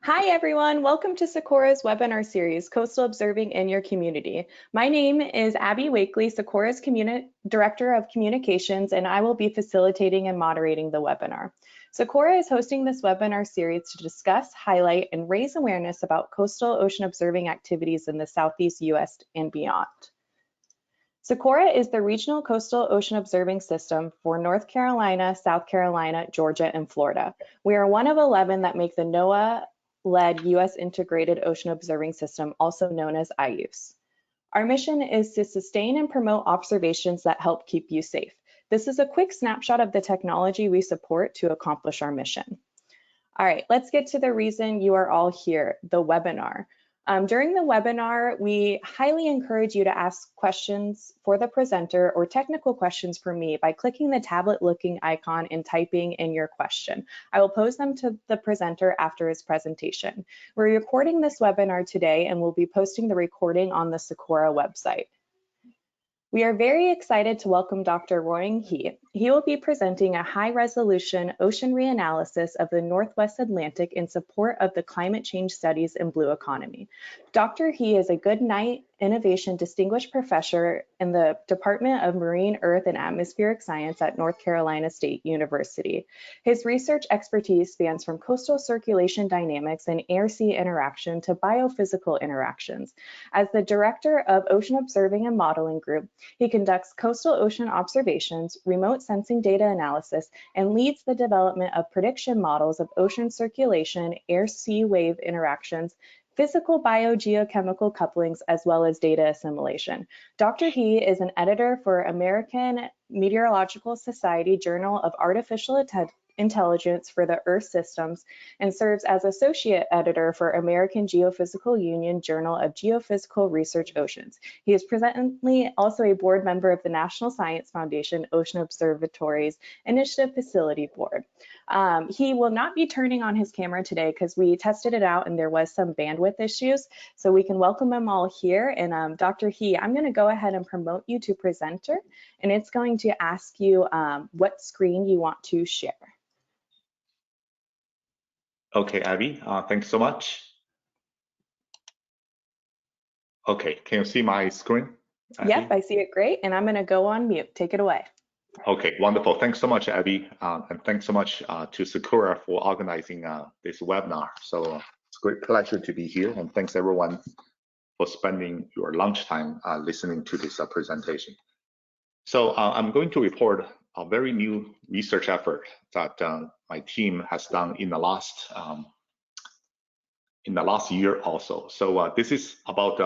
Hi everyone, welcome to SECOORA's webinar series, Coastal Observing in Your Community. My name is Abby Wakely, SECOORA's Director of Communications, and I will be facilitating and moderating the webinar. SECOORA is hosting this webinar series to discuss, highlight, and raise awareness about coastal ocean observing activities in the Southeast US and beyond. SECOORA is the regional coastal ocean observing system for North Carolina, South Carolina, Georgia, and Florida. We are one of 11 that make the NOAA-led U.S. Integrated Ocean Observing System, also known as IOOS. Our mission is to sustain and promote observations that help keep you safe. This is a quick snapshot of the technology we support to accomplish our mission. All right, let's get to the reason you are all here, the webinar. During the webinar, we highly encourage you to ask questions for the presenter or technical questions for me by clicking the tablet-looking icon and typing in your question. I will pose them to the presenter after his presentation. We're recording this webinar today and we'll be posting the recording on the SECOORA website. We are very excited to welcome Dr. Ruoying He. He will be presenting a high-resolution ocean reanalysis of the Northwest Atlantic in support of the climate change studies in blue economy. Dr. He is a Goodnight Innovation Distinguished Professor in the Department of Marine, Earth, and Atmospheric Science at North Carolina State University. His research expertise spans from coastal circulation dynamics and air-sea interaction to biophysical interactions. As the Director of Ocean Observing and Modeling Group, he conducts coastal ocean observations, remote sensing data analysis, and leads the development of prediction models of ocean circulation, air-sea wave interactions, physical biogeochemical couplings, as well as data assimilation. Dr. He is an editor for American Meteorological Society Journal of Artificial Intelligence for the Earth Systems and serves as associate editor for American Geophysical Union Journal of Geophysical Research Oceans. He is presently also a board member of the National Science Foundation Ocean Observatories Initiative Facility Board. He will not be turning on his camera today because we tested it out and there was some bandwidth issues, so we can welcome him all here. And Dr. He, I'm going to go ahead and promote you to presenter, and it's going to ask you what screen you want to share. Okay, Abby, thanks so much. Okay, can you see my screen? Abby? Yep, I see it great, and I'm going to go on mute. Take it away. Okay, wonderful. Thanks so much, Abby, and thanks so much to SECOORA for organizing this webinar. So it's a great pleasure to be here, and thanks everyone for spending your lunchtime listening to this presentation. So I'm going to report a very new research effort that my team has done in the last year also. So this is about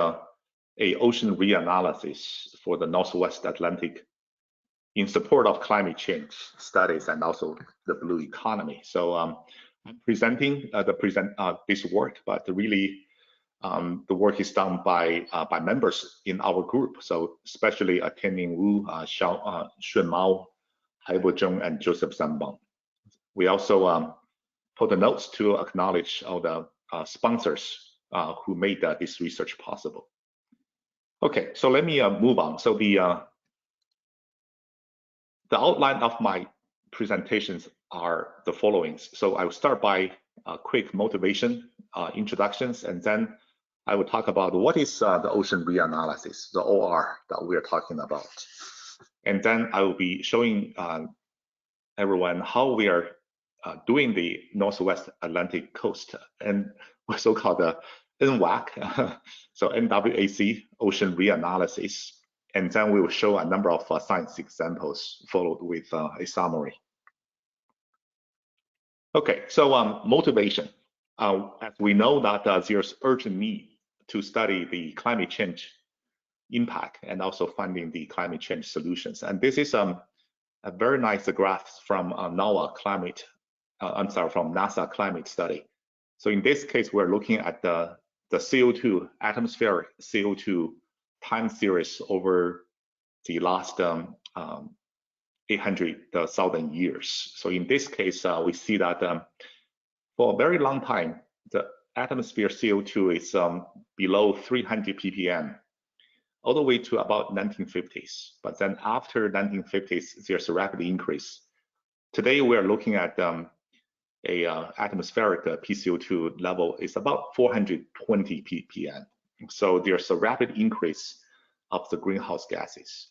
a ocean reanalysis for the Northwest Atlantic in support of climate change studies and also the blue economy. So I'm presenting this work, but really the work is done by members in our group. So especially attending Wu, Shun Mao, Haibo Zheng, and Joseph Zambang. We also put the notes to acknowledge all the sponsors who made this research possible. Okay, so let me move on. So the outline of my presentations are the following. So I will start by a quick motivation, introductions, and then I will talk about what is the ocean reanalysis, the OR that we are talking about. And then I will be showing everyone how we are doing the Northwest Atlantic coast and what's so-called the NWAC, so NWAC ocean reanalysis. And then we will show a number of science examples followed with a summary. Okay, so motivation. As we know that there's urgent need to study the climate change impact and also finding the climate change solutions. And this is a very nice graph from NOAA climate, from NASA climate study. So in this case, we're looking at the CO2, atmospheric CO2 time series over the last 800,000 years. So in this case, we see that for a very long time, the atmosphere CO2 is below 300 ppm, all the way to about 1950s. But then after 1950s, there's a rapid increase. Today, we're looking at atmospheric PCO2 level is about 420 ppm. So there's a rapid increase of the greenhouse gases.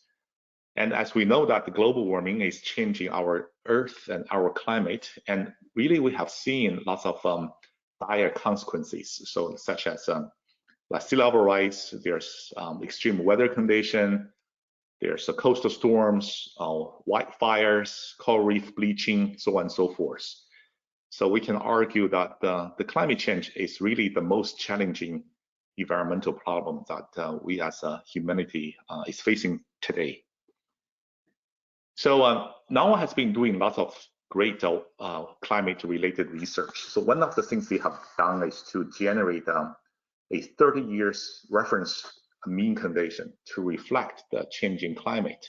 And as we know that the global warming is changing our Earth and our climate, and really we have seen lots of dire consequences, so such as like sea level rise, there's extreme weather condition, there's coastal storms, wildfires, coral reef bleaching, so on and so forth. So we can argue that the climate change is really the most challenging environmental problem that we as a humanity is facing today. So NWAC has been doing lots of great climate-related research. So one of the things we have done is to generate a 30 years reference mean condition to reflect the changing climate.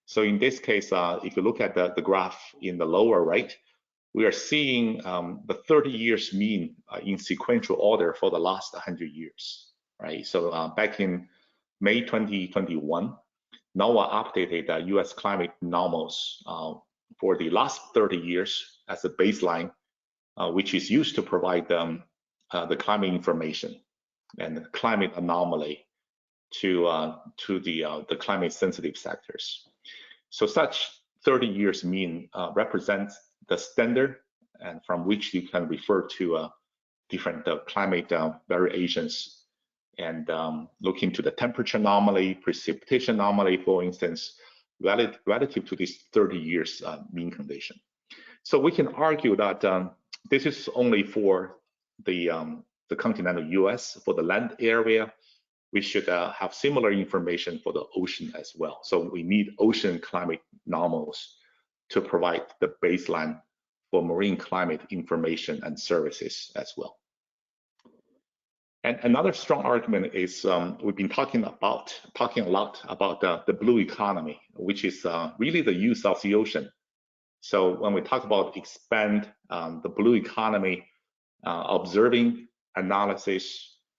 So in this case, if you look at the graph in the lower right, we are seeing the 30 years mean in sequential order for the last 100 years, right? So back in May 2021, NWAC updated the US climate normals for the last 30 years as a baseline, which is used to provide the climate information and the climate anomaly to the climate sensitive sectors. So such 30 years mean represents the standard and from which you can refer to different climate variations and look into the temperature anomaly, precipitation anomaly, for instance, relative to this 30 years mean condition. So we can argue that this is only for the continental US. For the land area, we should have similar information for the ocean as well. So we need ocean climate normals to provide the baseline for marine climate information and services as well. And another strong argument is we've been talking a lot about the blue economy, which is really the use of the ocean. So when we talk about expand the blue economy, observing,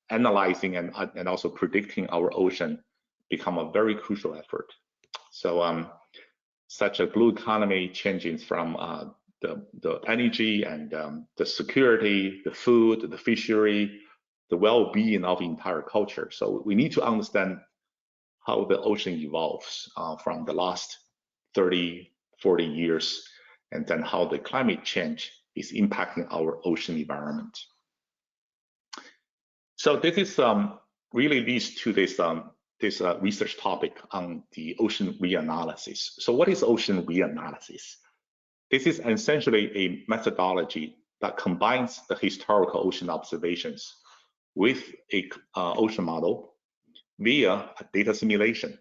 analyzing, and also predicting our ocean become a very crucial effort. So such a blue economy changing from the energy and the security, the food, the fishery, the well-being of the entire culture. So we need to understand how the ocean evolves from the last 30, 40 years, and then how the climate change is impacting our ocean environment. So this is really leads to this research topic on the ocean reanalysis. So what is ocean reanalysis? This is essentially a methodology that combines the historical ocean observations with a ocean model via a data simulation.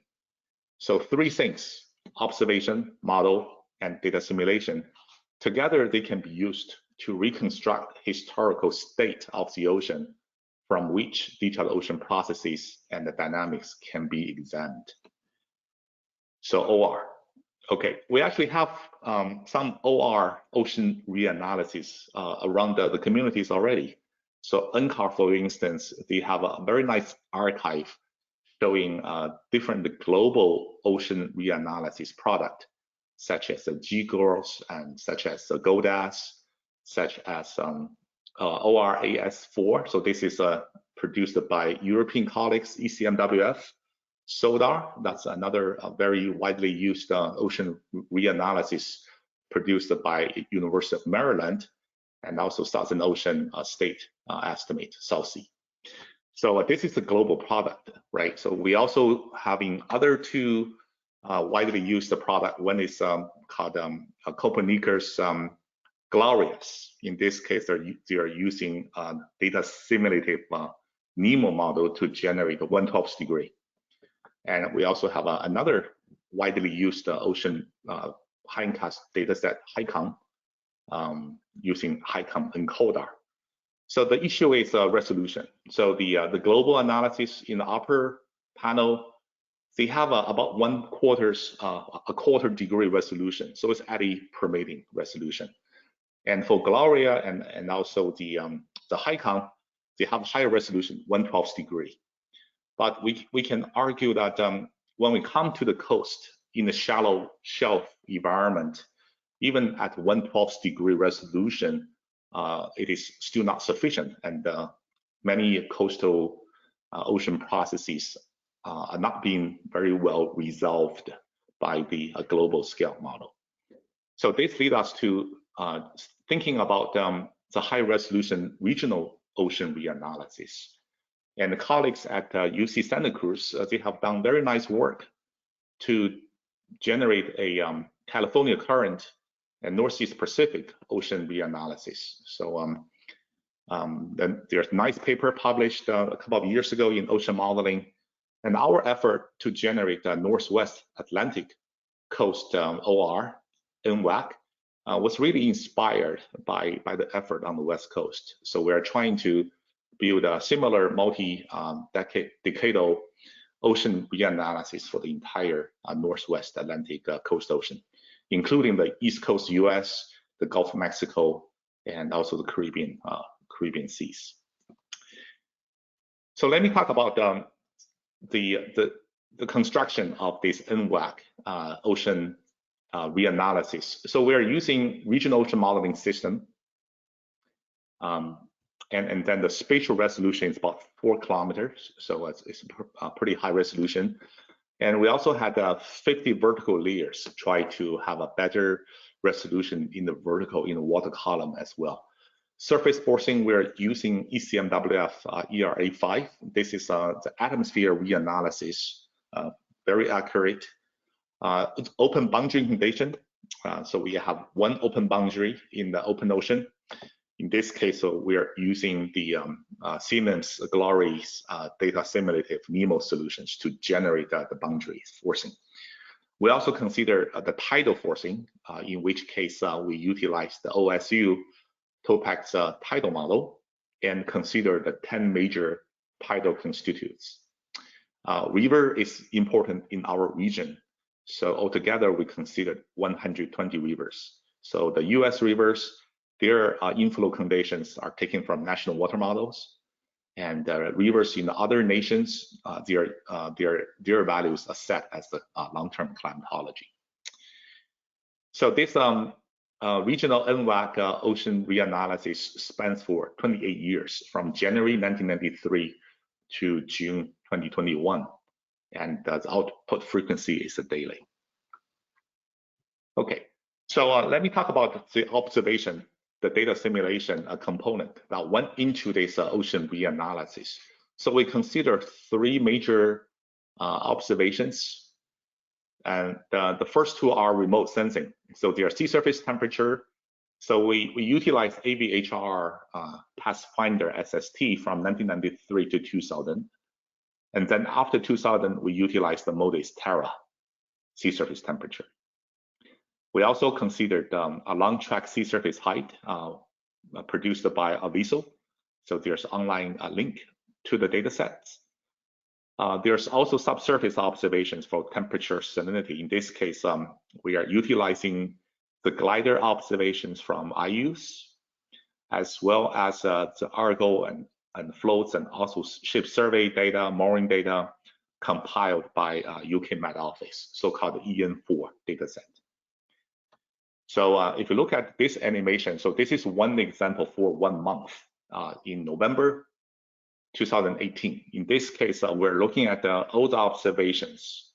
So three things: observation, model, and data simulation. Together, they can be used to reconstruct historical state of the ocean from which detailed ocean processes and the dynamics can be examined. So OR. Okay, we actually have some OR ocean reanalysis around the communities already. So NCAR, for instance, they have a very nice archive showing different global ocean reanalysis product, such as the GGIRLs and such as the GODAS, such as ORAS4. So this is produced by European colleagues, ECMWF. SODAR, that's another very widely used ocean reanalysis produced by University of Maryland, and also Southern Ocean State Estimate, South Sea. So this is a global product, right? So we also having other two widely used product. One is called Copernicus Glorious. In this case, they are using data simulated NEMO model to generate a 1/12 degree. And we also have another widely used ocean hindcast dataset, HICOM, using HICOM encoder. So the issue is resolution. So the global analysis in the upper panel, they have about a quarter degree resolution. So it's at a permitting resolution. And for Gloria and also the HICOM, they have higher resolution, 1/12 degree. But we can argue that when we come to the coast in the shallow shelf environment, even at 1/12 degree resolution, it is still not sufficient, and many coastal ocean processes are not being very well resolved by the global scale model. So this leads us to thinking about the high resolution regional ocean reanalysis. And the colleagues at UC Santa Cruz, they have done very nice work to generate a California current and Northeast Pacific ocean reanalysis. So then there's a nice paper published a couple of years ago in Ocean Modeling, and our effort to generate the Northwest Atlantic Coast OR, NWAC, was really inspired by the effort on the West Coast. So we're trying to build a similar multi-decadal ocean reanalysis for the entire Northwest Atlantic coast ocean, including the East Coast US, the Gulf of Mexico, and also the Caribbean seas. So let me talk about the construction of this NWAC ocean reanalysis. So we're using regional ocean modeling system, and then the spatial resolution is about 4 kilometers, so it's a pretty high resolution. And we also had 50 vertical layers to try to have a better resolution in the vertical in the water column as well. Surface forcing, we're using ECMWF ERA5. This is the atmosphere reanalysis, very accurate. It's open boundary condition, so we have one open boundary in the open ocean. In this case, so we're using the Siemens Glory's data assimilated NEMO solutions to generate the boundary forcing. We also consider the tidal forcing, in which case we utilize the OSU TOPAX tidal model and consider the 10 major tidal constituents. River is important in our region, so altogether we considered 120 rivers. So the US rivers, their inflow conditions are taken from national water models, and rivers in other nations, their values are set as the long-term climatology. So this regional NWAC ocean reanalysis spans for 28 years, from January 1993 to June 2021, and the output frequency is a daily. Okay, so let me talk about the observation, the data simulation component that went into this ocean reanalysis. So we consider 3 major observations, and the first 2 are remote sensing. So they are sea surface temperature. So we utilize AVHR Pathfinder SST from 1993 to 2000. And then after 2000, we utilize the MODIS Terra sea surface temperature. We also considered a long track sea surface height produced by Aviso. So there's online link to the data sets. There's also subsurface observations for temperature salinity. In this case, we are utilizing the glider observations from IUs, as well as the Argo and floats, and also ship survey data, mooring data compiled by UK Met Office, so-called EN4 dataset. So if you look at this animation, so this is one example for 1 month in November 2018. In this case, we're looking at all the observations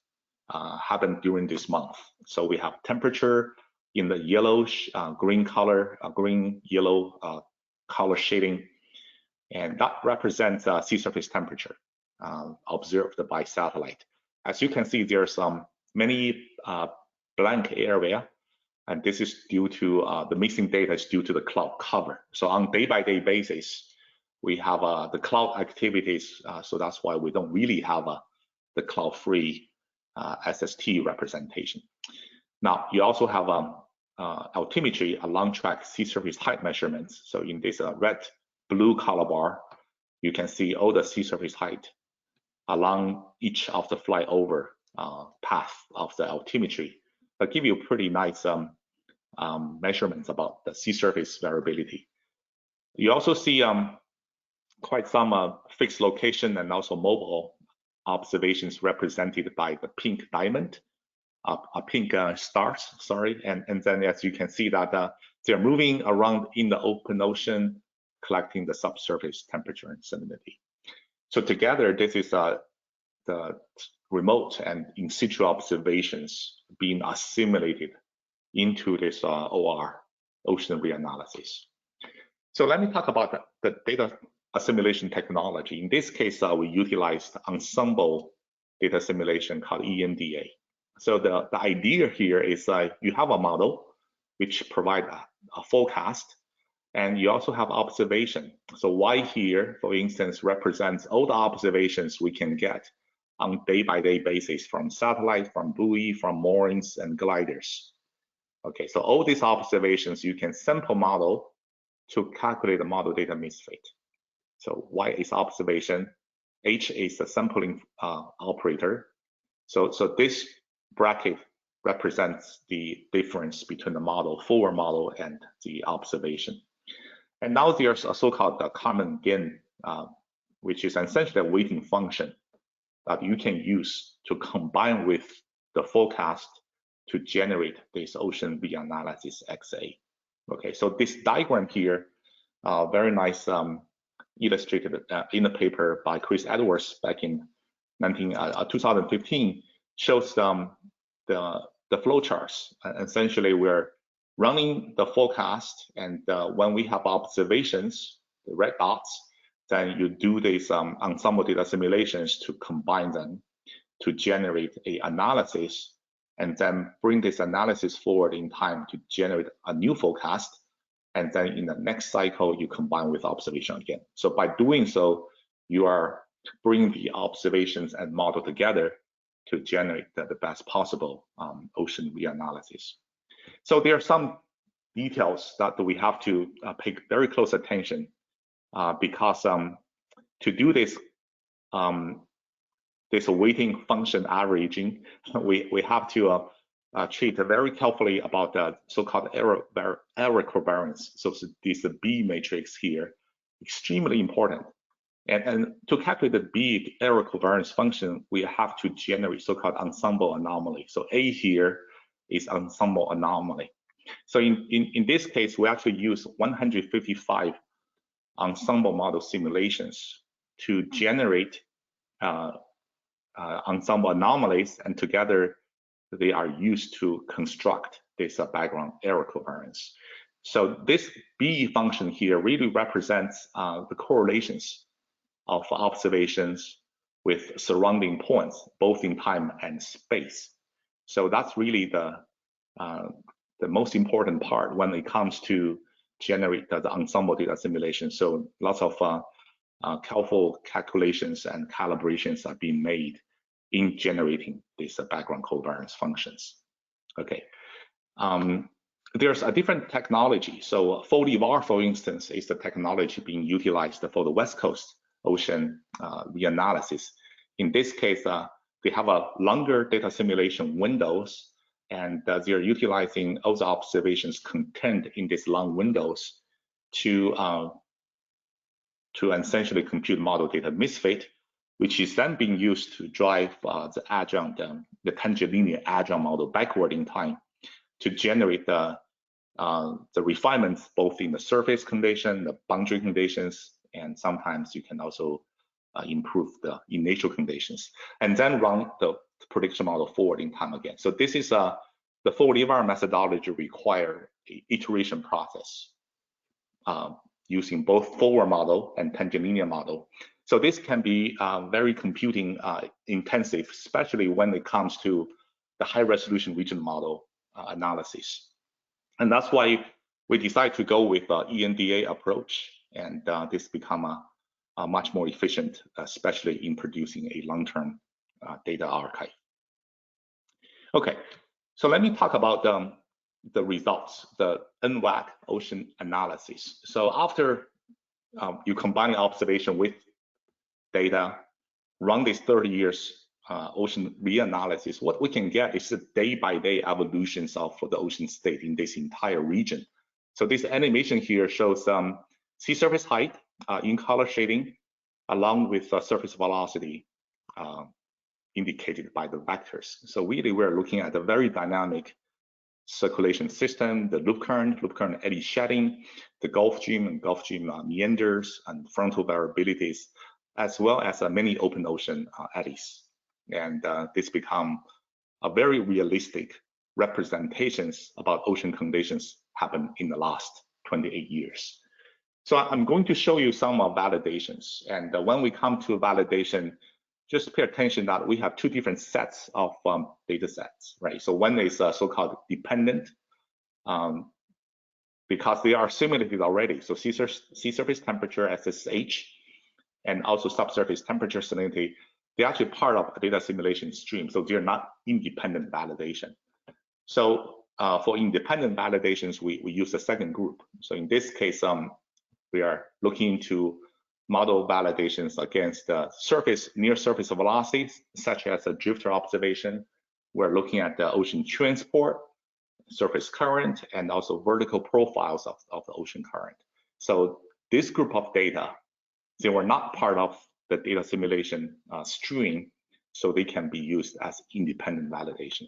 happened during this month. So we have temperature in the yellowish green color, green yellow color shading, and that represents sea surface temperature observed by satellite. As you can see, there's many blank area, and this is due to the missing data is due to the cloud cover. So on day-by-day basis, we have the cloud activities, so that's why we don't really have the cloud-free SST representation. Now, you also have altimetry, a long track sea surface height measurements. So in this red-blue color bar, you can see all the sea surface height along each of the flyover path of the altimetry. That give you pretty nice measurements about the sea surface variability. You also see quite some fixed location and also mobile observations represented by the pink diamond, pink stars, sorry. And then as you can see that they're moving around in the open ocean, collecting the subsurface temperature and salinity. So together, this is the remote and in situ observations being assimilated into this OR, ocean reanalysis. So let me talk about the data assimilation technology. In this case, we utilized Ensemble data assimilation called ENDA. So the idea here is you have a model which provide a forecast, and you also have observation. So Y here, for instance, represents all the observations we can get on day-by-day basis from satellite, from buoy, from moorings and gliders. Okay, so all these observations you can sample model to calculate the model data misfit. So Y is observation, H is the sampling operator. So this bracket represents the difference between the model, forward model, and the observation. And now there's a so-called common gain, which is essentially a weighting function that you can use to combine with the forecast to generate this ocean reanalysis XA. Okay, so this diagram here, very nice, illustrated in a paper by Chris Edwards back in 2015, shows the flow charts. Essentially, we're running the forecast, and when we have observations, the red dots, then you do these ensemble data simulations to combine them to generate an analysis, and then bring this analysis forward in time to generate a new forecast. And then in the next cycle, you combine with observation again. So by doing so, you are bringing the observations and model together to generate the best possible ocean reanalysis. So there are some details that we have to pay very close attention because to do this this weighting function averaging, we have to treat very carefully about the so-called error covariance. So this B matrix here, extremely important. And to calculate the B error covariance function, we have to generate so-called ensemble anomaly. So A here is ensemble anomaly. So in this case, we actually use 155 ensemble model simulations to generate ensemble anomalies, and together they are used to construct this background error covariance. So this B function here really represents the correlations of observations with surrounding points, both in time and space. So that's really the most important part when it comes to generate the ensemble data simulation. So lots of careful calculations and calibrations are being made in generating these background covariance functions. Okay, there's a different technology. So FOLIVAR, for instance, is the technology being utilized for the West Coast ocean reanalysis. In this case, they have a longer data simulation windows, and they're utilizing all the observations contained in these long windows to essentially compute model data misfit, which is then being used to drive the adjunct, the tangent linear adjunct model backward in time to generate the refinements both in the surface condition, the boundary conditions, and sometimes you can also improve the initial conditions, and then run the prediction model forward in time again. So this is the FOLIVAR methodology require an iteration process using both forward model and tangent linear model. So this can be very computing intensive, especially when it comes to the high resolution region model analysis. And that's why we decided to go with ENDA approach, and this become a much more efficient, especially in producing a long-term data archive. Okay, so let me talk about the results, the NWAC ocean analysis. So after you combine observation with data, run this 30 years ocean reanalysis, what we can get is the day-by-day evolutions of the ocean state in this entire region. So this animation here shows sea surface height in color shading, along with surface velocity indicated by the vectors. So really, we're looking at a very dynamic circulation system, the loop current eddy shedding, the Gulf stream and Gulf stream meanders and frontal variabilities, as well as many open ocean eddies. And this become a very realistic representations about ocean conditions happen in the last 28 years. So I'm going to show you some validations. And when we come to validation, just pay attention that we have two different sets of data sets, right? So one is so-called dependent, because they are simulated already. So sea surface temperature, SSH, and also subsurface temperature salinity, they're actually part of a data assimilation stream. So they're not independent validation. So for independent validations, we use a second group. So in this case, we are looking into model validations against the near surface velocities, such as a drifter observation. We're looking at the ocean transport, surface current, and also vertical profiles of the ocean current. So this group of data, they were not part of the data assimilation stream, so they can be used as independent validation.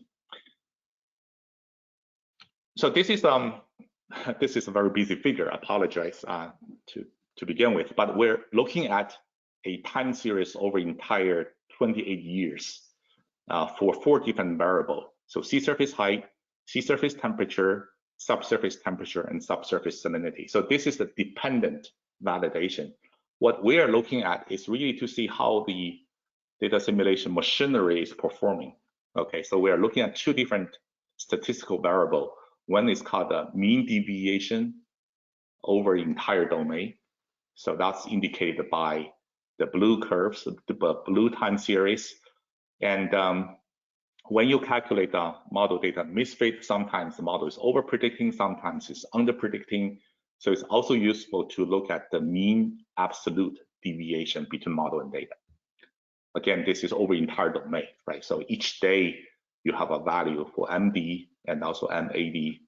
So this is a very busy figure. I apologize to begin with, but we're looking at a time series over entire 28 years for 4 different variables. So sea surface height, sea surface temperature, subsurface temperature, and subsurface salinity. So this is the dependent validation. What we are looking at is really to see how the data assimilation machinery is performing. Okay, so we are looking at 2 different statistical variables. One is called the mean deviation over the entire domain. So that's indicated by the blue curves, the blue time series. And when you calculate the model data misfit, sometimes the model is over predicting, sometimes it's under predicting. So it's also useful to look at the mean absolute deviation between model and data. Again, this is over entire domain, right? So each day you have a value for MD and also MAD,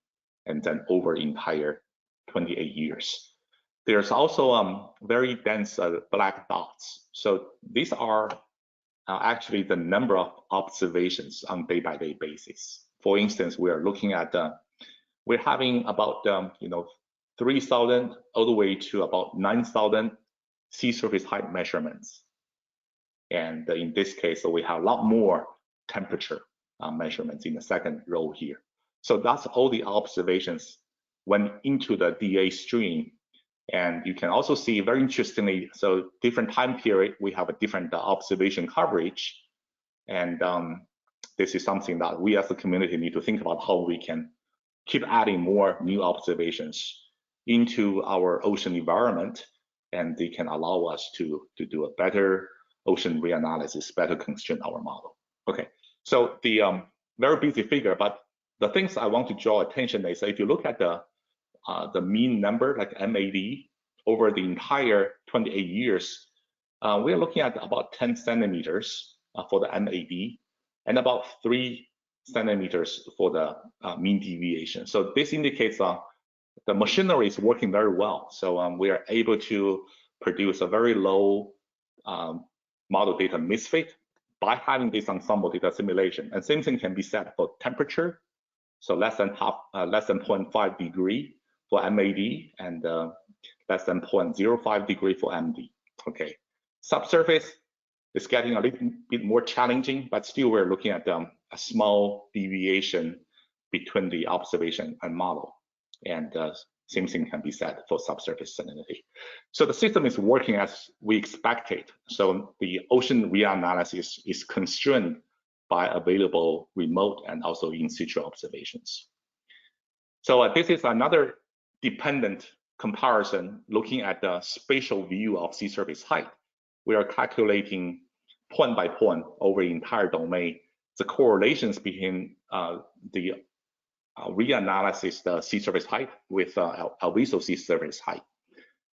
and then over entire 28 years. There's also very dense black dots. So these are actually the number of observations on day-by-day basis. For instance, we are looking at, we're having about 3,000 all the way to about 9,000 sea surface height measurements. And in this case, so we have a lot more temperature measurements in the second row here. So that's all the observations went into the DA stream. And you can also see, very interestingly, so different time period, we have a different observation coverage. And this is something that we as a community need to think about, how we can keep adding more new observations into our ocean environment, and they can allow us to do a better ocean reanalysis, better constrain our model. Okay, so the very busy figure, but the things I want to draw attention is, if you look at the mean number, like MAD, over the entire 28 years, we're looking at about 10 centimeters for the MAD, and about 3 centimeters for the mean deviation. So this indicates the machinery is working very well. So we are able to produce a very low model data misfit by having this ensemble data assimilation. And same thing can be said for temperature. So less than 0.5 degree for MAD, and less than 0.05 degree for MD. Okay, subsurface is getting a little bit more challenging, but still we're looking at a small deviation between the observation and model. And same thing can be said for subsurface salinity. So the system is working as we expected. So the ocean reanalysis is constrained by available remote and also in situ observations. So this is another dependent comparison looking at the spatial view of sea surface height. We are calculating point by point over the entire domain the correlations between the reanalysis the sea surface height with alveso sea surface height.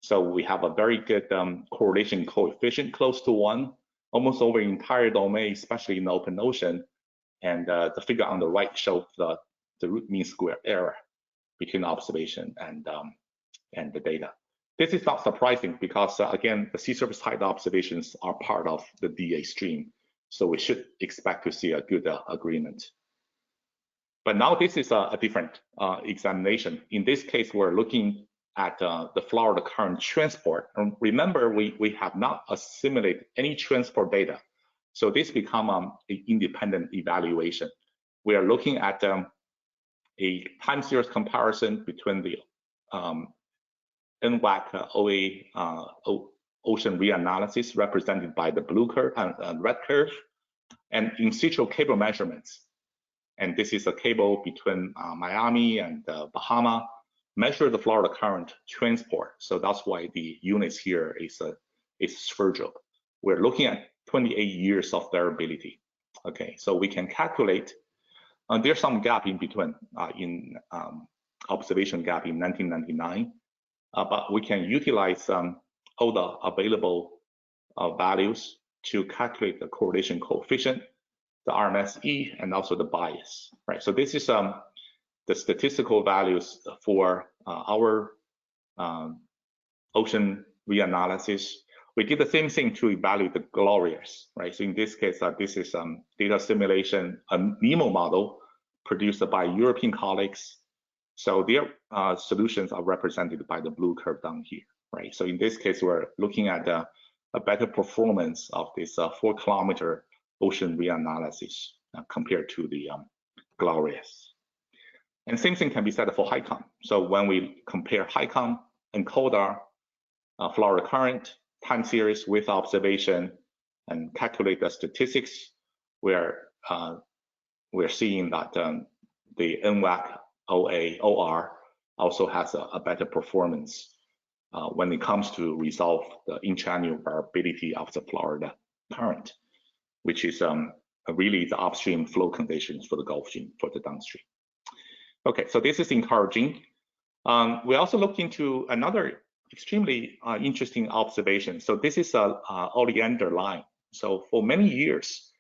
So we have a very good correlation coefficient, close to 1, almost over the entire domain, especially in the open ocean. And the figure on the right shows the root mean square error between observation and the data. This is not surprising because again, the sea surface height observations are part of the DA stream. So we should expect to see a good agreement. But now this is a different examination. In this case, we're looking at the Florida current transport. And remember, we have not assimilated any transport data. So this become an independent evaluation. We are looking at a time series comparison between the NWAC ocean reanalysis represented by the blue curve and red curve, and in situ cable measurements. And this is a cable between Miami and Bahama, measure the Florida current transport. So that's why the units here is spherical. We're looking at 28 years of variability. Okay, so we can calculate. There's some gap in between in observation gap in 1999, but we can utilize all the available values to calculate the correlation coefficient, the RMSE, and also the bias, right? So this is the statistical values for our ocean reanalysis. We did the same thing to evaluate the glorious, right? So in this case, this is data assimilation, a NEMO model produced by European colleagues. So their solutions are represented by the blue curve down here, right? So in this case, we're looking at a better performance of this 4-kilometer ocean reanalysis compared to the glorious. And same thing can be said for HICOM. So when we compare HICOM and CODA, Florida current, time series with observation, and calculate the statistics, we're seeing that the NWAC OR also has a better performance when it comes to resolve the intra-annual variability of the Florida current, which is really the upstream flow conditions for the Gulf Stream for the downstream. Okay, so this is encouraging. We also looked into another extremely interesting observation. So this is a Oleander line. So for many years,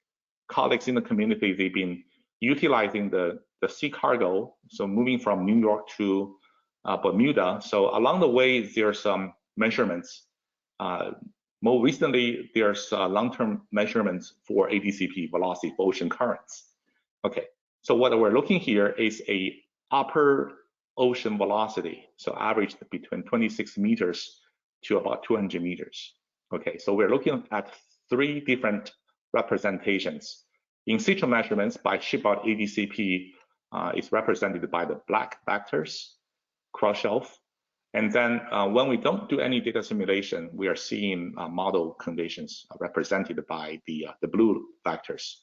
colleagues in the community, they've been utilizing the sea cargo, so moving from New York to Bermuda. So along the way, there's some measurements. More recently, there's long-term measurements for ADCP, velocity for ocean currents. Okay, so what we're looking here is a upper ocean velocity, so averaged between 26 meters to about 200 meters. Okay, so we're looking at 3 different representations. In situ measurements by shipboard ADCP is represented by the black vectors, cross shelf. And then when we don't do any data simulation, we are seeing model conditions represented by the blue vectors.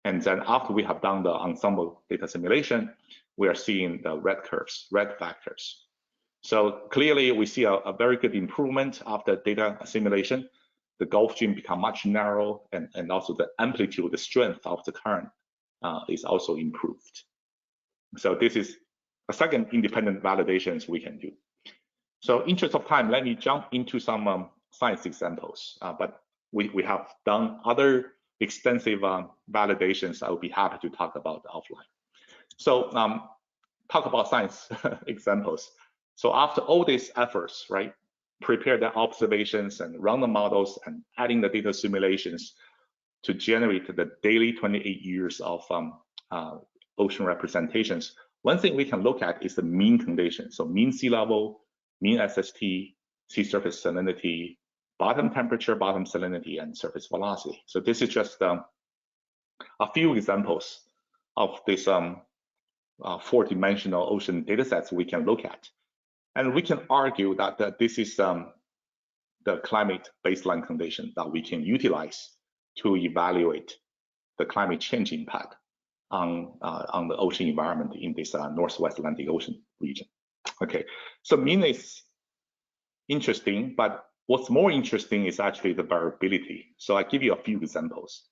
And then after we have done the ensemble data simulation, we are seeing the red curves, red vectors. So clearly we see a very good improvement after data simulation. The Gulf Stream become much narrow, and also the amplitude, the strength of the current is also improved. So this is a second independent validations we can do. So interest of time, let me jump into some science examples, but we have done other extensive validations I will be happy to talk about offline. So talk about science examples. So after all these efforts, right, prepare the observations and run the models and adding the data simulations to generate the daily 28 years of ocean representations, one thing we can look at is the mean conditions. So mean sea level, mean SST, sea surface salinity, bottom temperature, bottom salinity, and surface velocity. So this is just a few examples of this 4-dimensional ocean data sets we can look at. And we can argue that this is the climate baseline condition that we can utilize to evaluate the climate change impact on the ocean environment in this Northwest Atlantic Ocean region. Okay, so mean is interesting, but what's more interesting is actually the variability. So I give you a few examples.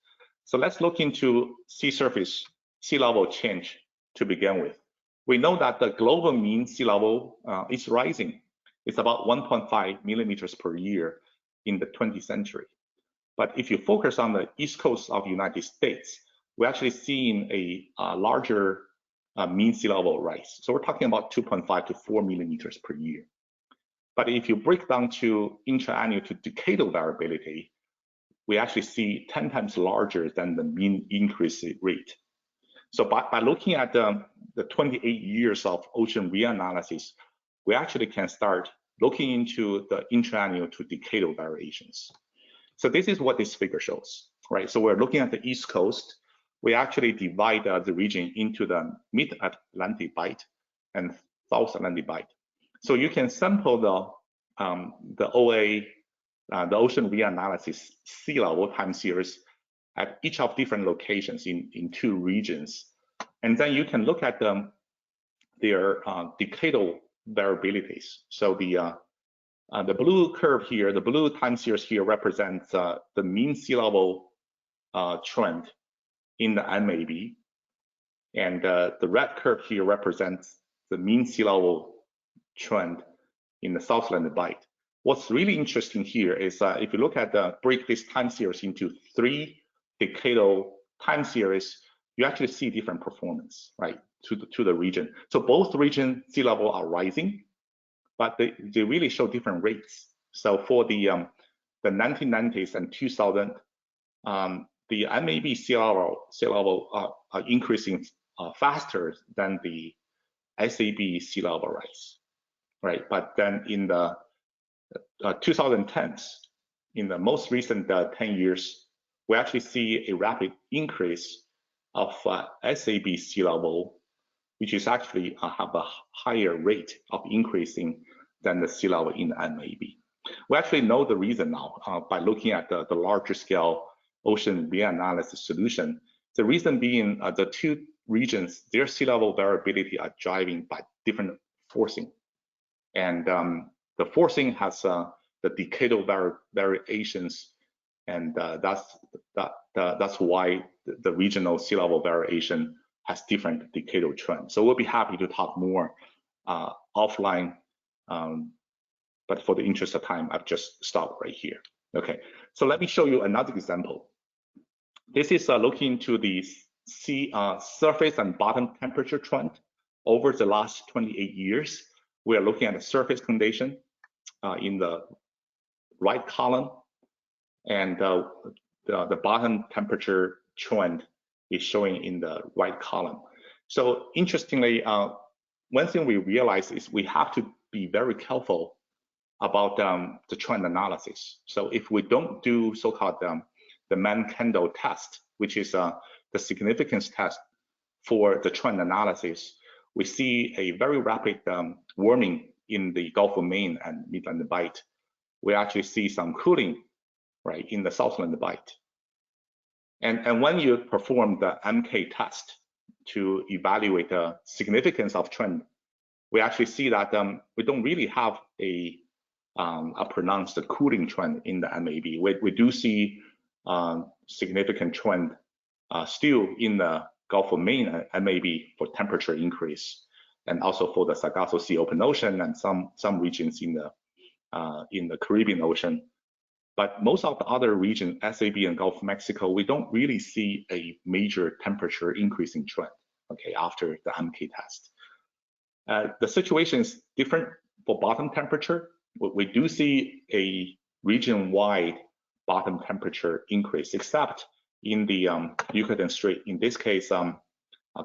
So let's look into sea surface, sea level change to begin with. We know that the global mean sea level is rising. It's about 1.5 millimeters per year in the 20th century. But if you focus on the east coast of the United States, we're actually seeing a larger mean sea level rise. So we're talking about 2.5 to 4 millimeters per year. But if you break down to intra-annual to decadal variability, we actually see 10 times larger than the mean increase rate. So by looking at the 28 years of ocean reanalysis, we actually can start looking into the intraannual to decadal variations. So this is what this figure shows, right? So we're looking at the East Coast. We actually divide the region into the mid-Atlantic Bight and South Atlantic Bight. So you can sample the OA, the ocean reanalysis sea level time series at each of different locations in two regions. And then you can look at their decadal variabilities. So the blue curve here, the blue time series here represents the mean sea level trend in the MAB. And the red curve here represents the mean sea level trend in the South Atlantic Bight. What's really interesting here is if you look at break this time series into 3 decadal time series, you actually see different performance, right, to the region. So both region sea level are rising, but they really show different rates. So for the 1990s and 2000, the MAB sea level are increasing faster than the SAB sea level rise, right? But then in the 2010s, in the most recent 10 years, we actually see a rapid increase of SAB sea level, which is actually have a higher rate of increasing than the sea level in the MAB. We actually know the reason now by looking at the larger scale ocean reanalysis solution. The reason being the two regions, their sea level variability are driving by different forcing. And the forcing has the decadal variations, and that's why the regional sea level variation has different decadal trends. So we'll be happy to talk more offline, but for the interest of time, I've just stopped right here. Okay, so let me show you another example. This is looking into the sea surface and bottom temperature trend over the last 28 years. We are looking at the surface condition in the right column, and the bottom temperature trend is showing in the right column. So interestingly, one thing we realize is we have to be very careful about the trend analysis. So if we don't do so-called the man-candle test, which is the significance test for the trend analysis, we see a very rapid warming in the Gulf of Maine and Atlantic Bight. We actually see some cooling, right, in the South Atlantic Bight. And when you perform the MK test to evaluate the significance of trend, we actually see that we don't really have a pronounced cooling trend in the MAB. We do see significant trend still in the Gulf of Maine MAB for temperature increase, and also for the Sargasso Sea open ocean and some regions in the Caribbean Ocean. But most of the other regions, SAB and Gulf of Mexico, we don't really see a major temperature increasing trend, okay, after the MK test. The situation is different for bottom temperature. We do see a region-wide bottom temperature increase, except in the Yucatan Strait. In this case,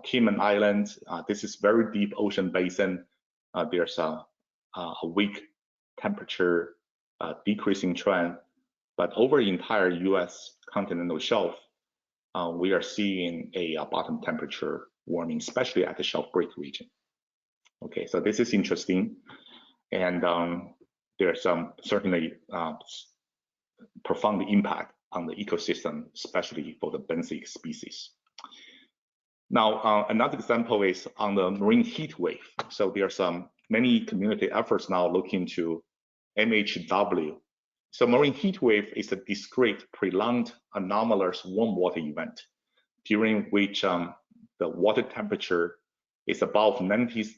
Cayman Islands, this is very deep ocean basin. There's a weak temperature decreasing trend. But over the entire US continental shelf, we are seeing a bottom temperature warming, especially at the shelf break region. Okay, so this is interesting. And there's certainly profound impact on the ecosystem, especially for the benthic species. Now, another example is on the marine heat wave. So there's many community efforts now looking to MHW. So marine heat wave is a discrete, prolonged, anomalous warm water event during which the water temperature is above 90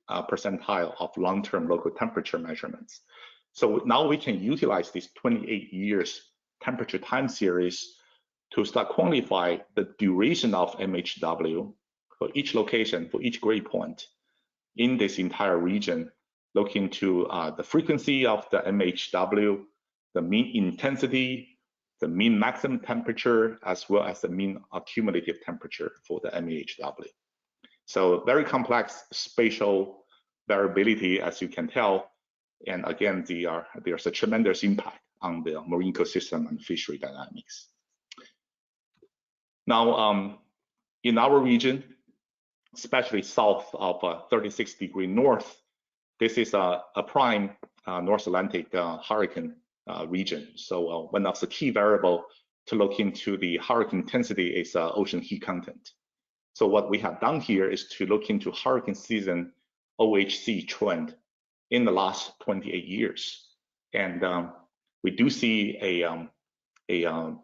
percentile of long-term local temperature measurements. So now we can utilize this 28 years temperature time series to start quantify the duration of MHW for each location, for each grade point in this entire region, looking to the frequency of the MHW, the mean intensity, the mean maximum temperature as well as the mean accumulative temperature for the MEHW. So very complex spatial variability, as you can tell. And again, there's a tremendous impact on the marine ecosystem and fishery dynamics. Now, in our region, especially south of 36° north, this is a prime North Atlantic hurricane region. So one of the key variables to look into the hurricane intensity is ocean heat content. So what we have done here is to look into hurricane season OHC trend in the last 28 years. And we do see a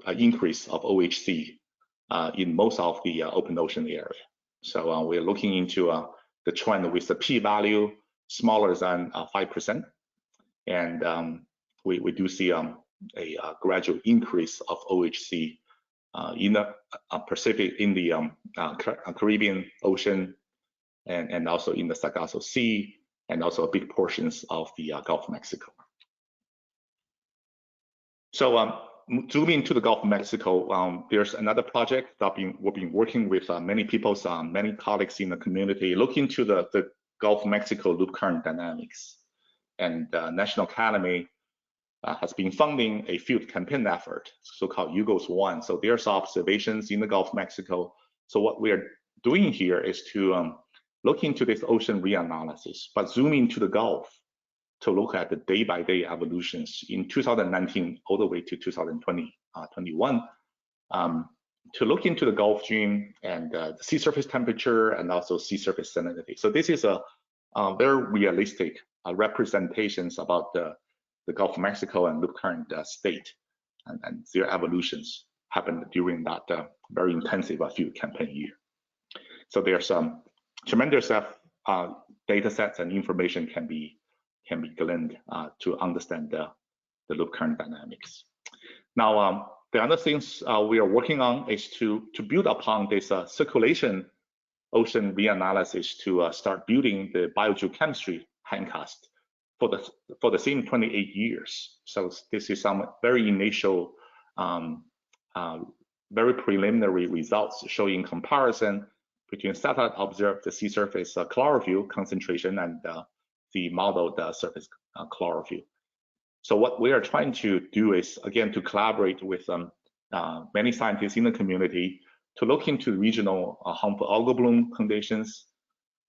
increase of OHC in most of the open ocean area. So we're looking into the trend with the p-value smaller than 5%. And we do see a gradual increase of OHC in the Pacific, in the Caribbean Ocean, and also in the Sargasso Sea, and also big portions of the Gulf of Mexico. So zooming to the Gulf of Mexico, there's another project that we've been working with many people, many colleagues in the community, looking to the Gulf of Mexico loop current dynamics. And National Academy has been funding a field campaign effort, so-called UGOS-1. So there's observations in the Gulf of Mexico. So what we're doing here is to look into this ocean reanalysis, but zoom into the Gulf to look at the day-by-day evolutions in 2019 all the way to 2021, to look into the Gulf Stream and the sea surface temperature and also sea surface salinity. So this is a very realistic representations about the Gulf of Mexico and loop current state and their evolutions happened during that very intensive field campaign year. So there's some tremendous data sets and information can be gleaned to understand the loop current dynamics. Now, the other things we are working on is to build upon this circulation ocean reanalysis to start building the biogeochemistry hindcast for the same 28 years. So this is some very initial, very preliminary results showing comparison between satellite observed sea surface chlorophyll concentration and the modeled surface chlorophyll. So what we are trying to do is, again, to collaborate with many scientists in the community to look into regional harmful algal bloom conditions,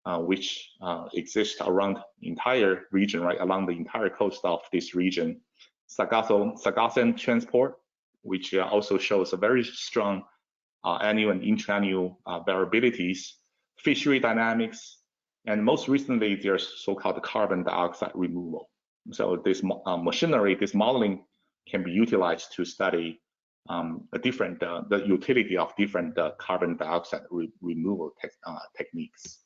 which exist around the entire region, right, along the entire coast of this region. Sargassum transport, which also shows a very strong annual and intra-annual variabilities, fishery dynamics, and most recently, there's so-called carbon dioxide removal. So this machinery, this modeling can be utilized to study the utility of different carbon dioxide removal techniques.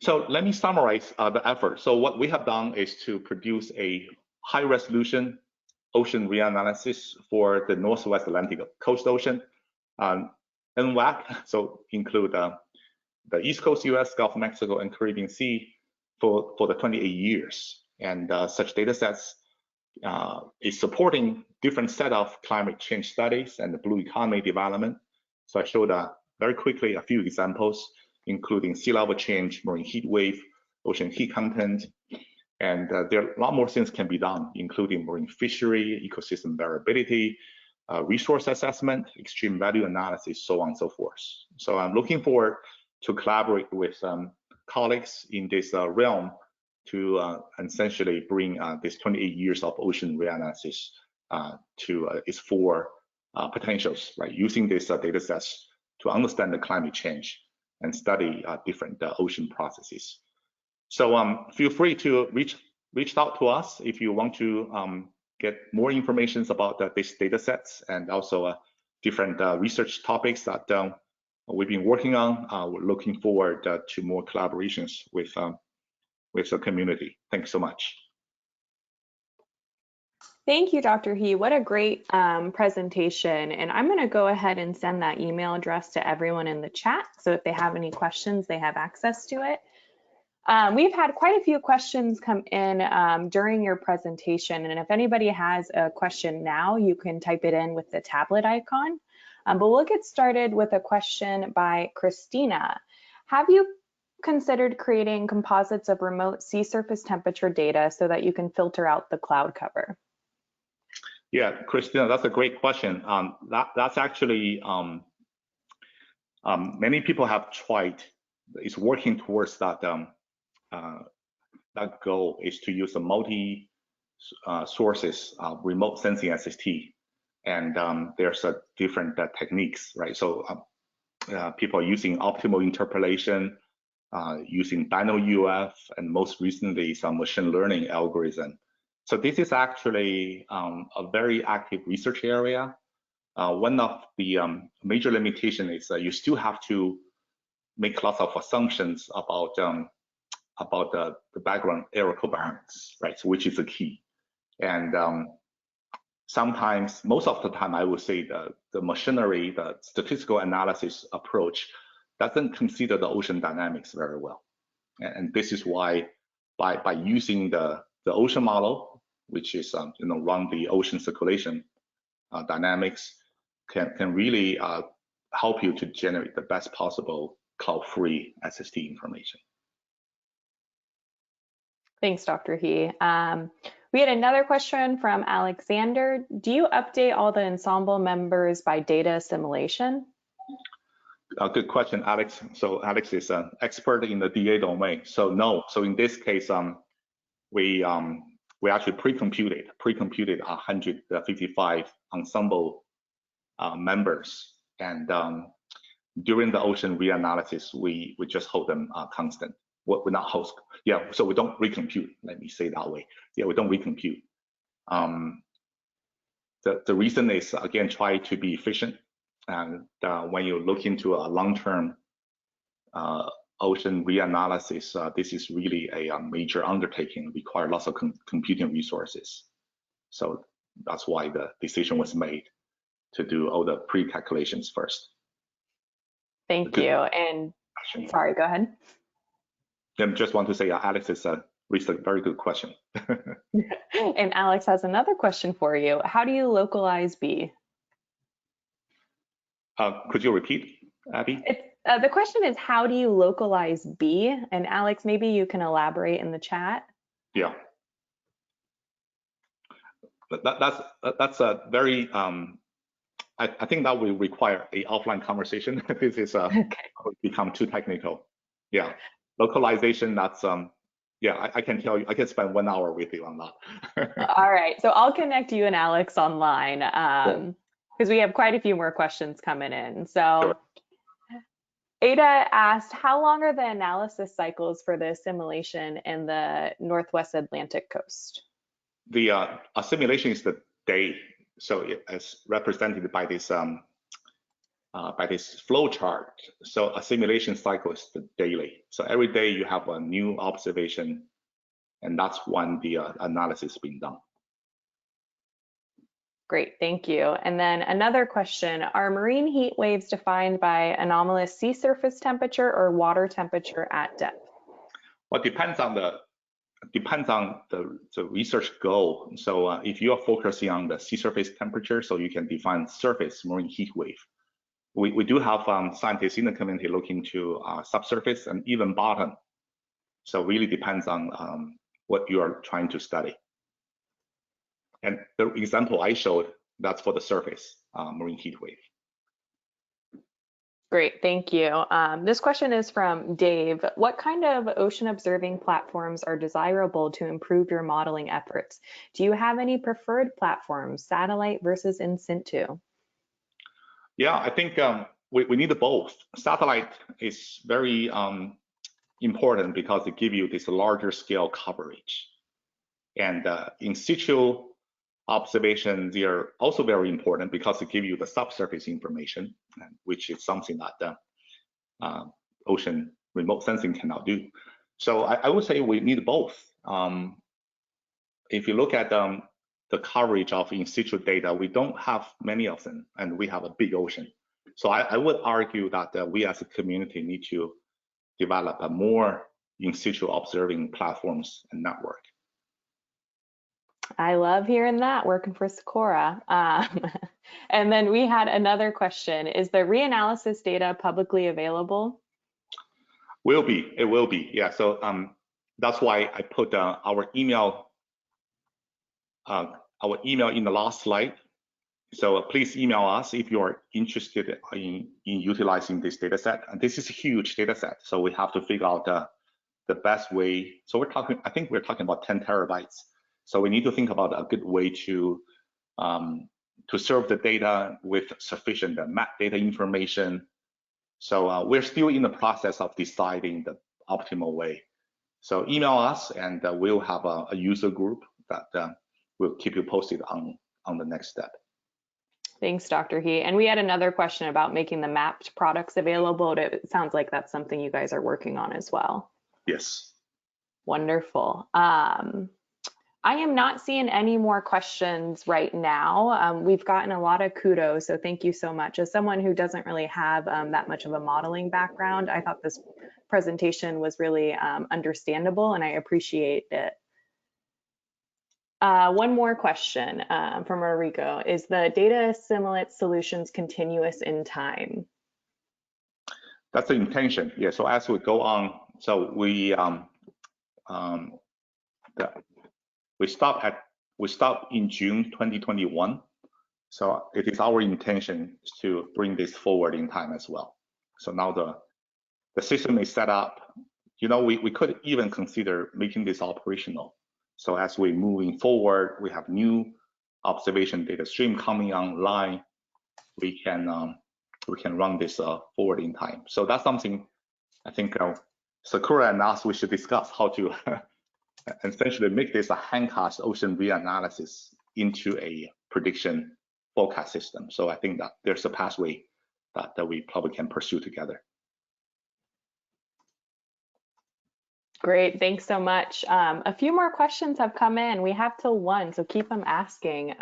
So let me summarize the effort. So what we have done is to produce a high-resolution ocean reanalysis for the Northwest Atlantic Coast Ocean, NWAC, so include the East Coast US, Gulf of Mexico, and Caribbean Sea for the 28 years. And such data sets is supporting different set of climate change studies and the blue economy development. So I showed very quickly a few examples, including sea level change, marine heat wave, ocean heat content, and there are a lot more things can be done, including marine fishery, ecosystem variability, resource assessment, extreme value analysis, so on and so forth. So I'm looking forward to collaborate with colleagues in this realm to essentially bring this 28 years of ocean reanalysis to its four potentials, right? Using these data sets to understand the climate change and study different ocean processes. So feel free to reach out to us if you want to get more information about these data sets and also different research topics that we've been working on. We're looking forward to more collaborations with the community. Thanks so much. Thank you, Dr. He. What a great presentation. And I'm going to go ahead and send that email address to everyone in the chat. So if they have any questions, they have access to it. We've had quite a few questions come in during your presentation, and if anybody has a question now, you can type it in with the tablet icon. But we'll get started with a question by Christina. Have you considered creating composites of remote sea surface temperature data so that you can filter out the cloud cover? Yeah, Christina, that's a great question. That's actually, many people have tried, is working towards that, that goal is to use a multi sources remote sensing SST. And there's a different techniques, right? So people are using optimal interpolation, using DynoUF, and most recently some machine learning algorithm. So this is actually a very active research area. One of the major limitations is that you still have to make lots of assumptions about the background error covariance, right? So which is the key. And sometimes, most of the time, I would say the machinery, the statistical analysis approach doesn't consider the ocean dynamics very well. And this is why by using the ocean model, which is run the ocean circulation dynamics, can really help you to generate the best possible cloud-free SST information. Thanks, Dr. He. We had another question from Alexander. Do you update all the Ensemble members by data assimilation? Good question, Alex. So Alex is an expert in the DA domain. So no. So in this case, we actually pre-computed 155 Ensemble members, and during the ocean reanalysis, we just hold them constant. We're not host. Yeah, so we don't recompute. Let me say that way. Yeah, we don't recompute. The reason is, again, try to be efficient. And when you look into a long-term ocean reanalysis, this is really a major undertaking, require lots of computing resources. So that's why the decision was made to do all the pre-calculations first. Thank you. And sorry, go ahead. I just want to say, Alex is raised a very good question. And Alex has another question for you. How do you localize B? Could you repeat, Abby? The question is, how do you localize B? And Alex, maybe you can elaborate in the chat. Yeah. That's a very, I think that will require an offline conversation. This is become too technical. Yeah. Localization, that's yeah, I can tell you, I can spend 1 hour with you on that. All right, so I'll connect you and Alex online because we have quite a few more questions coming in. So Ada asked, how long are the analysis cycles for the assimilation in the Northwest Atlantic coast? The assimilation is the day, so it's represented by this flow chart. So assimilation cycle is the daily. So every day you have a new observation, and that's when the analysis is being done. Great, thank you. And then another question, are marine heat waves defined by anomalous sea surface temperature or water temperature at depth? Well, it depends on the research goal. So if you are focusing on the sea surface temperature, so you can define surface marine heat wave. We do have scientists in the community looking to subsurface and even bottom. So it really depends on what you are trying to study. And the example I showed, that's for the surface marine heat wave. Great, thank you. This question is from Dave. What kind of ocean observing platforms are desirable to improve your modeling efforts? Do you have any preferred platforms, satellite versus in situ? Yeah, I think we need both. Satellite is very important because it gives you this larger scale coverage. And in situ observation, they are also very important because it gives you the subsurface information, which is something that ocean remote sensing cannot do. So I would say we need both. If you look at the coverage of in situ data, we don't have many of them, and we have a big ocean. So I would argue that we as a community need to develop a more in situ observing platforms and network. I love hearing that, working for SECOORA. And then we had another question. Is the reanalysis data publicly available? It will be, yeah. So that's why I put our email in the last slide. So please email us if you're interested in utilizing this data set. And this is a huge data set, so we have to figure out the best way. So I think we're talking about 10 terabytes. So we need to think about a good way to serve the data with sufficient map data information. So we're still in the process of deciding the optimal way. So email us, and we'll have a user group that will keep you posted on the next step. Thanks, Dr. He. And we had another question about making the mapped products available. It sounds like that's something you guys are working on as well. Yes. Wonderful. I am not seeing any more questions right now. We've gotten a lot of kudos, so thank you so much. As someone who doesn't really have that much of a modeling background, I thought this presentation was really understandable, and I appreciate it. One more question from Enrico. Is the data assimilate solutions continuous in time? That's the intention, yeah. So as we go on, so we stopped in June 2021. So it is our intention to bring this forward in time as well. So now the system is set up. You know, we could even consider making this operational. So as we're moving forward, we have new observation data stream coming online. We can run this forward in time. So that's something I think SECOORA and us, we should discuss how to essentially make this a hindcast ocean reanalysis into a prediction forecast system. So I think that there's a pathway that we probably can pursue together. Great, thanks so much. A few more questions have come in. We have till 1, so keep them asking.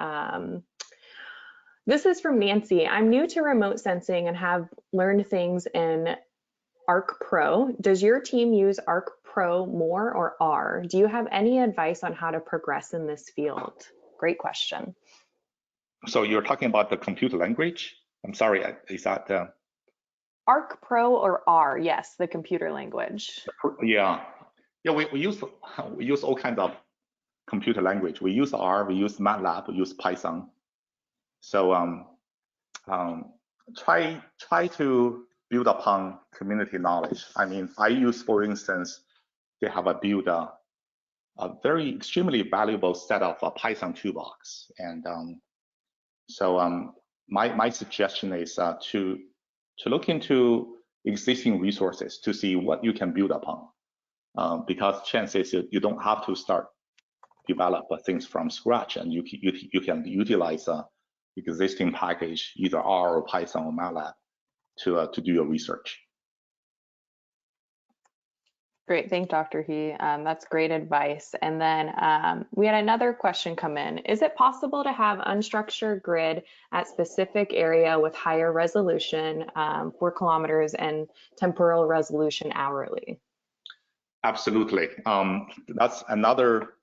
This is from Nancy. I'm new to remote sensing and have learned things in ARC Pro. Does your team use ARC Pro more or R? Do you have any advice on how to progress in this field? Great question. So you're talking about the computer language? I'm sorry, is that ARC Pro or R? Yes, the computer language. Yeah, we use all kinds of computer language. We use R, we use MATLAB, we use Python. So try to build upon community knowledge. I mean, I use, for instance, they have built a very extremely valuable set of a Python toolbox, and my suggestion is to look into existing resources to see what you can build upon, because chances you don't have to start develop things from scratch, and you can utilize existing package, either R or Python or MATLAB, to do your research. Great, thanks, Dr. He. That's great advice. And then we had another question come in. Is it possible to have unstructured grid at specific area with higher resolution, 4 kilometers, and temporal resolution hourly? Absolutely. That's another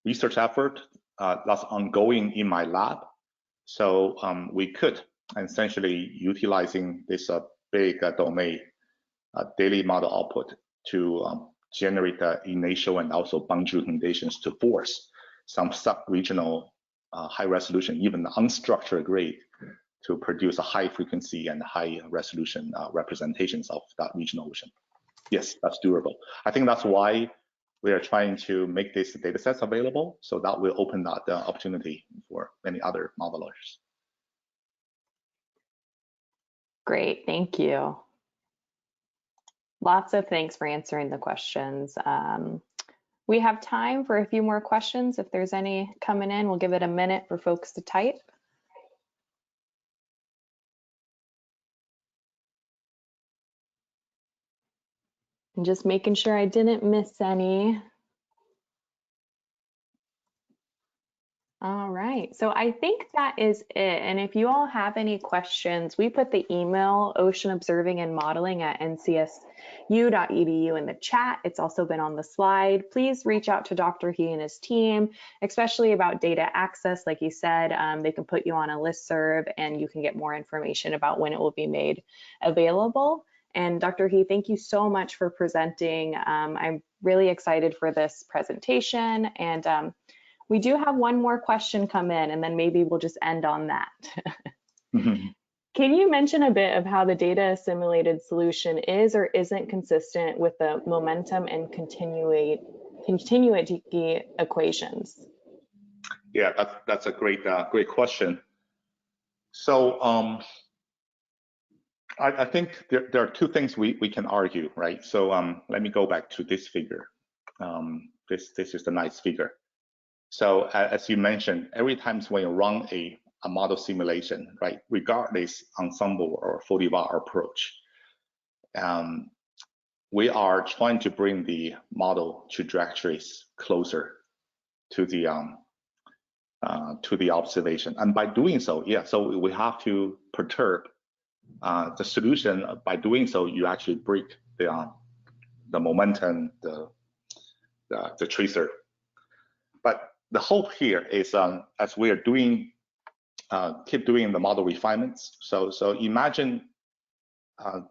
research effort that's ongoing in my lab. So we could essentially utilizing this big domain daily model output to generate the initial and also boundary conditions to force some sub-regional high resolution, even unstructured grid, to produce a high frequency and high resolution representations of that regional ocean. Yes, that's doable. I think that's why we are trying to make these data sets available, so that will open up the opportunity for many other modelers. Great, thank you. Lots of thanks for answering the questions. We have time for a few more questions. If there's any coming in, we'll give it a minute for folks to type. And just making sure I didn't miss any. All right, so I think that is it. And if you all have any questions, we put the email oceanobservingandmodeling@ncsu.edu in the chat. It's also been on the slide. Please reach out to Dr. He and his team, especially about data access. Like you said, they can put you on a listserv and you can get more information about when it will be made available. And Dr. He, thank you so much for presenting. I'm really excited for this presentation, and we do have one more question come in, and then maybe we'll just end on that. Can you mention a bit of how the data assimilated solution is or isn't consistent with the momentum and continuity equations? Yeah, that's a great question. So I think there are two things we can argue, right? So let me go back to this figure. This is the nice figure. So as you mentioned, every time when you run a model simulation, right, regardless Ensemble or 40-bar approach, we are trying to bring the model trajectories closer to the observation, and by doing so, yeah, so we have to perturb the solution. By doing so, you actually break the momentum, the tracer. But the hope here is as we are doing, keep doing the model refinements. So imagine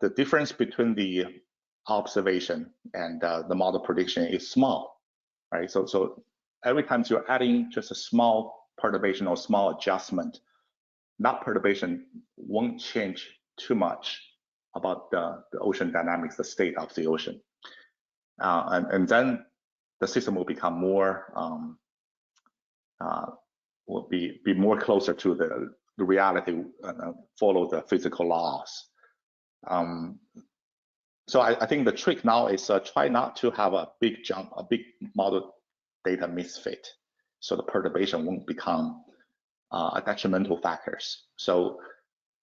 the difference between the observation and the model prediction is small, right? So every time you're adding just a small perturbation or small adjustment, that perturbation won't change too much about the ocean dynamics, the state of the ocean, and then the system will become more will be more closer to the reality, follow the physical laws. So I think the trick now is try not to have a big jump, a big model data misfit, so the perturbation won't become a detrimental factors. So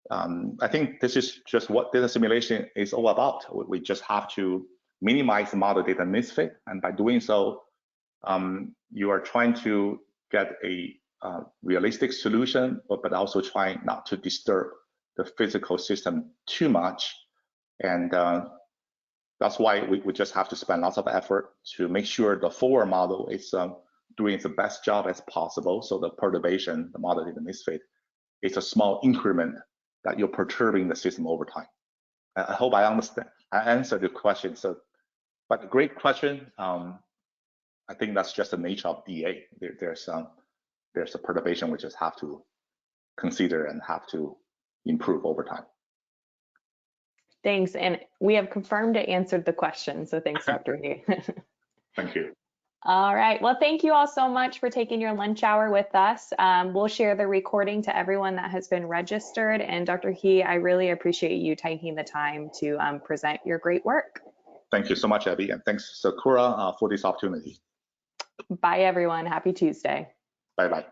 I think this is just what data simulation is all about. We just have to minimize the model data misfit, and by doing so, you are trying to get a realistic solution, but also trying not to disturb the physical system too much. And that's why we just have to spend lots of effort to make sure the forward model is doing the best job as possible. So the perturbation, the model data misfit, is a small increment that you're perturbing the system over time. I hope I understand. I answered your question. So, but great question. I think that's just the nature of DA. There's a perturbation we just have to consider and have to improve over time. Thanks, and we have confirmed it answered the question, so thanks, Dr. He. Thank you. All right, well, thank you all so much for taking your lunch hour with us. We'll share the recording to everyone that has been registered, and Dr. He, I really appreciate you taking the time to present your great work. Thank you so much, Abby, and thanks, SECOORA, for this opportunity. Bye, everyone. Happy Tuesday. Bye-bye.